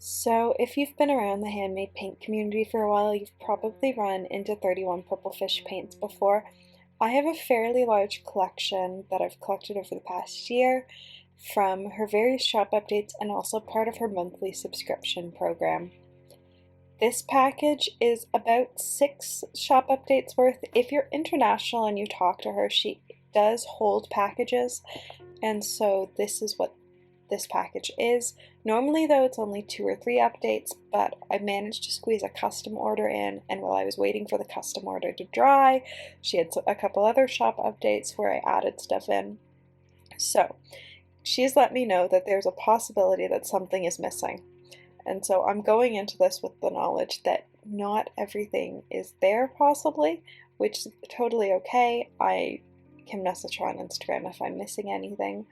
So if you've been around the handmade paint community for a while, you've probably run into 31 Purple Fish paints before. I have a fairly large collection that I've collected over the past year from her various shop updates and also part of her monthly subscription program. This package is about 6 shop updates worth. If you're international and you talk to her, she does hold packages, and so this is what this package is. Normally though it's only 2 or 3 updates, but I managed to squeeze a custom order in, and while I was waiting for the custom order to dry, she had a couple other shop updates where I added stuff in. So she's let me know that there's a possibility that something is missing. And so I'm going into this with the knowledge that not everything is there possibly, which is totally okay. I can message her on Instagram if I'm missing anything.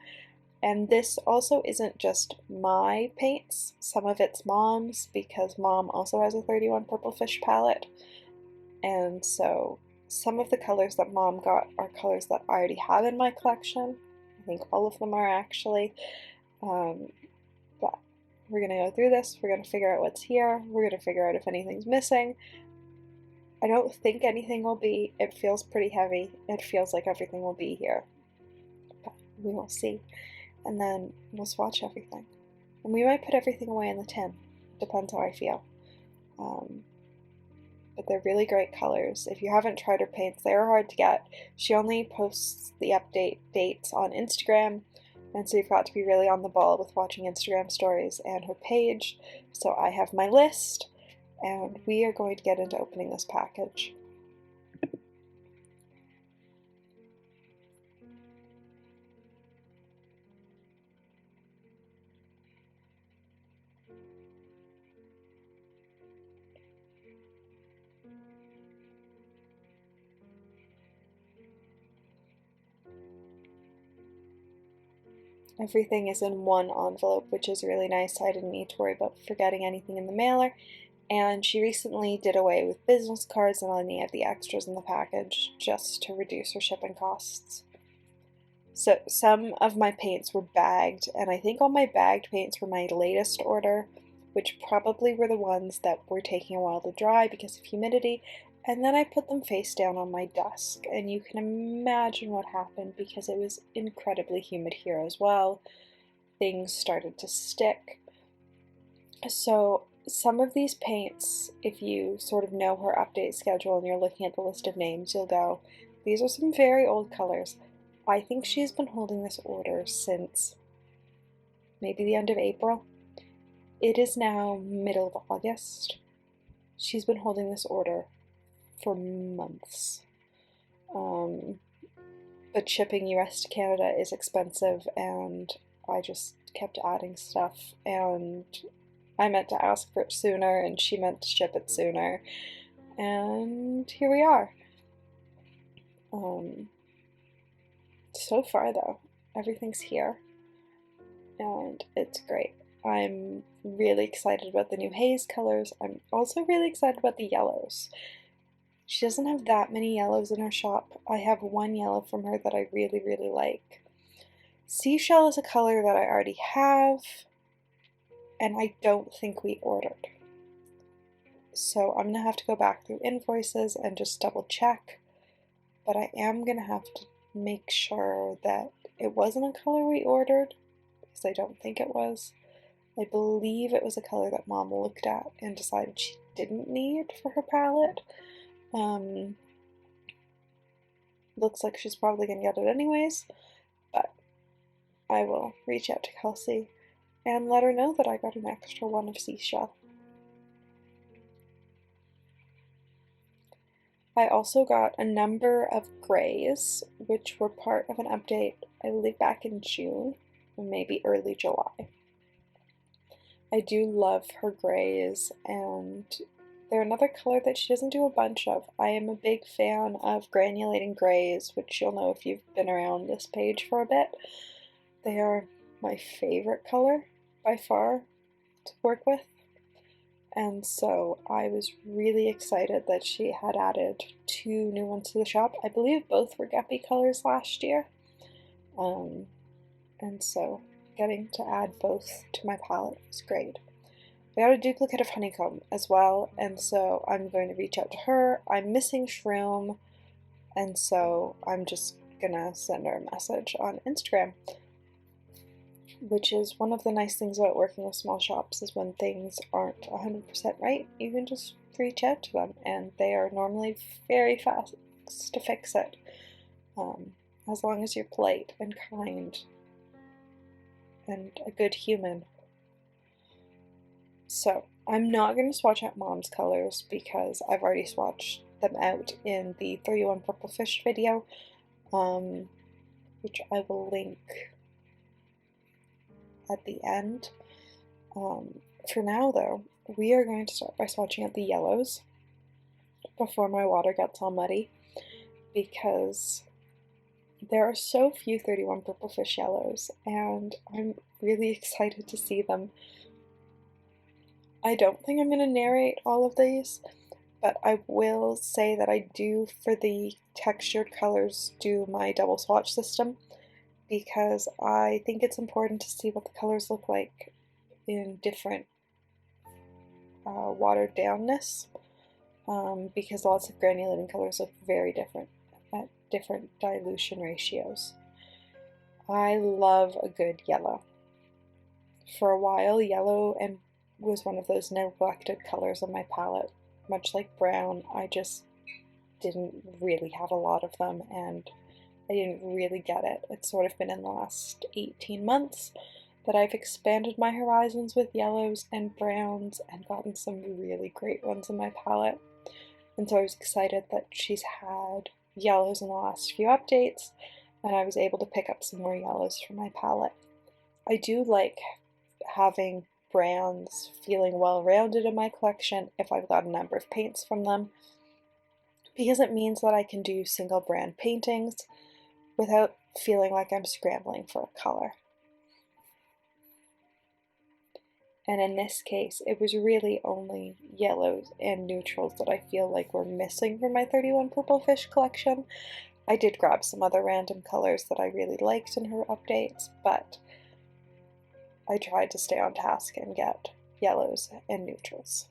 And this also isn't just my paints, some of it's Mom's, because Mom also has a 31 Purple Fish palette. And so some of the colors that Mom got are colors that I already have in my collection. I think all of them are actually. But we're going to go through this, we're going to figure out what's here, we're going to figure out if anything's missing. I don't think anything will be. It feels pretty heavy. It feels like everything will be here. But we will see. And then we'll swatch everything. And we might put everything away in the tin. Depends how I feel. But they're really great colors. If you haven't tried her paints, they're hard to get. She only posts the update dates on Instagram, and so you've got to be really on the ball with watching Instagram stories and her page. So I have my list, and we are going to get into opening this package. Everything is in one envelope, which is really nice. I didn't need to worry about forgetting anything in the mailer. And she recently did away with business cards and any of the extras in the package just to reduce her shipping costs. So some of my paints were bagged, and I think all my bagged paints were my latest order, which probably were the ones that were taking a while to dry because of humidity. And then I put them face down on my desk, and you can imagine what happened because it was incredibly humid here as well. Things started to stick. So some of these paints, if you sort of know her update schedule and you're looking at the list of names, you'll go, these are some very old colors. I think she's been holding this order since maybe the end of April. It is now middle of August. She's been holding this order for months. But shipping US to Canada is expensive, and I just kept adding stuff, and I meant to ask for it sooner and she meant to ship it sooner, and here we are. So far though, everything's here and it's great. I'm really excited about the new haze colors. I'm also really excited about the yellows. She doesn't have that many yellows in her shop. I have one yellow from her that I really, really like. Seashell is a color that I already have, and I don't think we ordered. So I'm going to have to go back through invoices and just double check, but I am going to have to make sure that it wasn't a color we ordered, because I don't think it was. I believe it was a color that Mom looked at and decided she didn't need for her palette. Looks like she's probably going to get it anyways, but I will reach out to Kelsey and let her know that I got an extra one of Seashell. I also got a number of grays, which were part of an update, I believe back in June, or maybe early July. I do love her grays, and they're another color that she doesn't do a bunch of. I am a big fan of granulating grays, which you'll know if you've been around this page for a bit. They are my favorite color by far to work with, and so I was really excited that she had added 2 new ones to the shop. I believe both were Guppy colors last year, and so getting to add both to my palette was great. I got a duplicate of Honeycomb as well, and so I'm going to reach out to her. I'm missing Shroom, and so I'm just gonna send her a message on Instagram, which is one of the nice things about working with small shops, is when things aren't 100% right, you can just reach out to them, and they are normally very fast to fix it, as long as you're polite and kind and a good human. So I'm not going to swatch out Mom's colors because I've already swatched them out in the 31 Purple Fish video, which I will link at the end. For now though, we are going to start by swatching out the yellows before my water gets all muddy, because there are so few 31 Purple Fish yellows and I'm really excited to see them. I don't think I'm going to narrate all of these, but I will say that I do, for the textured colors, do my double swatch system, because I think it's important to see what the colors look like in different watered downness, because lots of granulating colors look very different at different dilution ratios. I love a good yellow. For a while, yellow was one of those neglected colors on my palette. Much like brown, I just didn't really have a lot of them, and I didn't really get it. It's sort of been in the last 18 months that I've expanded my horizons with yellows and browns and gotten some really great ones in my palette. And so I was excited that she's had yellows in the last few updates, and I was able to pick up some more yellows for my palette. I do like having brands feeling well-rounded in my collection if I've got a number of paints from them, because it means that I can do single brand paintings without feeling like I'm scrambling for a color. And in this case, it was really only yellows and neutrals that I feel like were missing from my 31 Purple Fish collection. I did grab some other random colors that I really liked in her updates, but I tried to stay on task and get yellows and neutrals.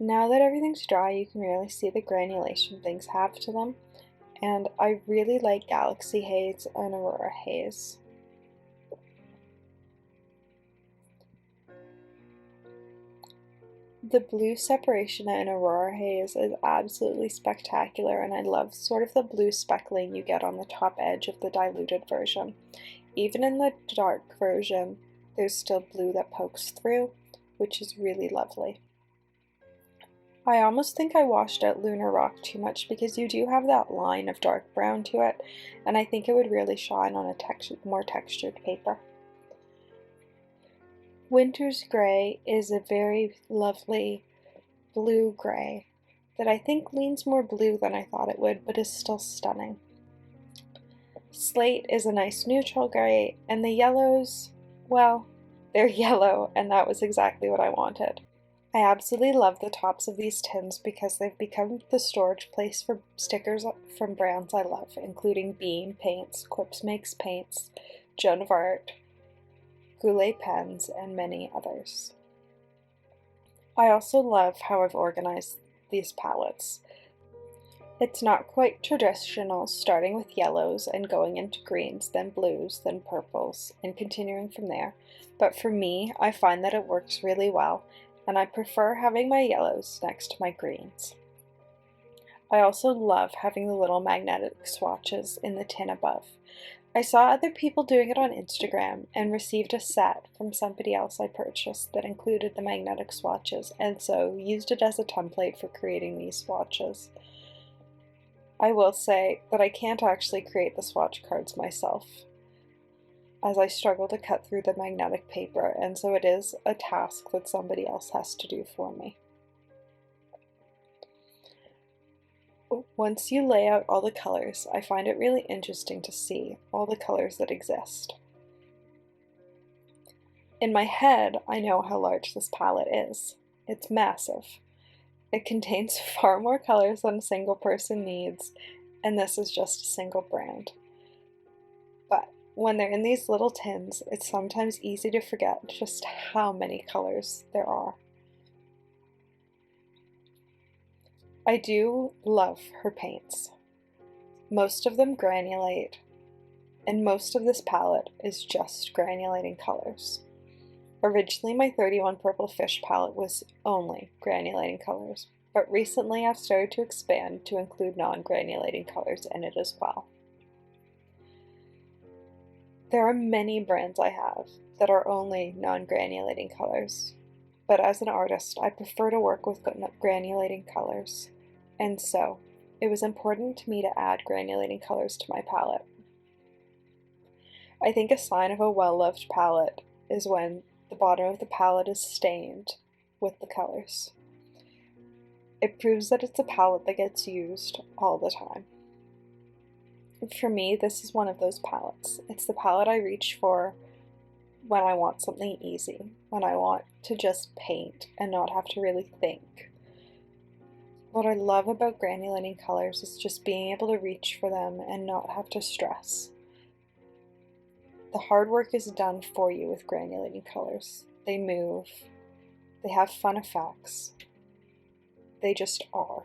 Now that everything's dry, you can really see the granulation things have to them, and I really like Galaxy Haze and Aurora Haze. The blue separation in Aurora Haze is absolutely spectacular, and I love sort of the blue speckling you get on the top edge of the diluted version. Even in the dark version, there's still blue that pokes through, which is really lovely. I almost think I washed out Lunar Rock too much because you do have that line of dark brown to it, and I think it would really shine on a more textured paper. Winter's Grey is a very lovely blue grey that I think leans more blue than I thought it would, but is still stunning. Slate is a nice neutral grey, and the yellows, well, they're yellow, and that was exactly what I wanted. I absolutely love the tops of these tins because they've become the storage place for stickers from brands I love, including Beam Paints, Quips Makes Paints, Joan of Art, Goulet Pens, and many others. I also love how I've organized these palettes. It's not quite traditional, starting with yellows and going into greens, then blues, then purples, and continuing from there, but for me, I find that it works really well, and I prefer having my yellows next to my greens. I also love having the little magnetic swatches in the tin above. I saw other people doing it on Instagram and received a set from somebody else I purchased that included the magnetic swatches, and so used it as a template for creating these swatches. I will say that I can't actually create the swatch cards myself, as I struggle to cut through the magnetic paper, and so it is a task that somebody else has to do for me. Once you lay out all the colors, I find it really interesting to see all the colors that exist. In my head, I know how large this palette is. It's massive. It contains far more colors than a single person needs, and this is just a single brand. But when they're in these little tins, it's sometimes easy to forget just how many colors there are. I do love her paints. Most of them granulate, and most of this palette is just granulating colors. Originally, my 31 Purple Fish palette was only granulating colors, but recently I've started to expand to include non-granulating colors in it as well. There are many brands I have that are only non-granulating colors, but as an artist, I prefer to work with granulating colors, and so it was important to me to add granulating colors to my palette. I think a sign of a well-loved palette is when the bottom of the palette is stained with the colors. It proves that it's a palette that gets used all the time. For me, this is one of those palettes. It's the palette I reach for when I want something easy, when I want to just paint and not have to really think. What I love about granulating colors is just being able to reach for them and not have to stress. The hard work is done for you with granulating colors. They move, they have fun effects, they just are.